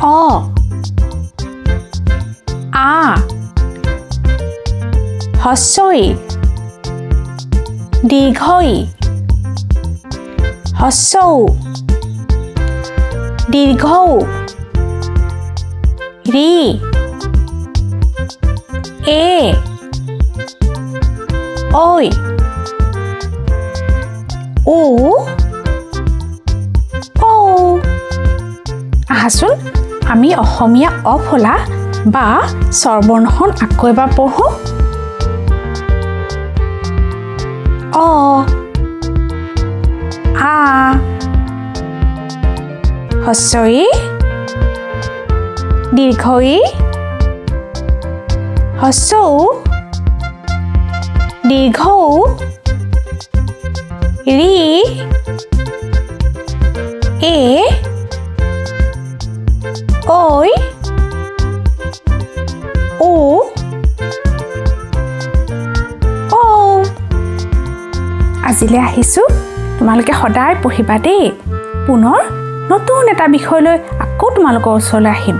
অ আ হস্যই দীৰ্ঘই হস্যৌ দীৰ্ঘৌ ৰি এ ঐ ও ঔ আহাচোন আমি অসমীয়া অফলা বা স্বৰবৰ্ণখন আকৌ এবাৰ পঢ়ো অ আ হস্যই দীৰ্ঘই হস্যৌ দীৰ্ঘৌ ৰি এ ঐ ও ঔ আজিলৈ আহিছোঁ তোমালোকে সদায় পঢ়িবা দেই পুনৰ নতুন এটা বিষয় লৈ আকৌ তোমালোকৰ ওচৰলৈ আহিম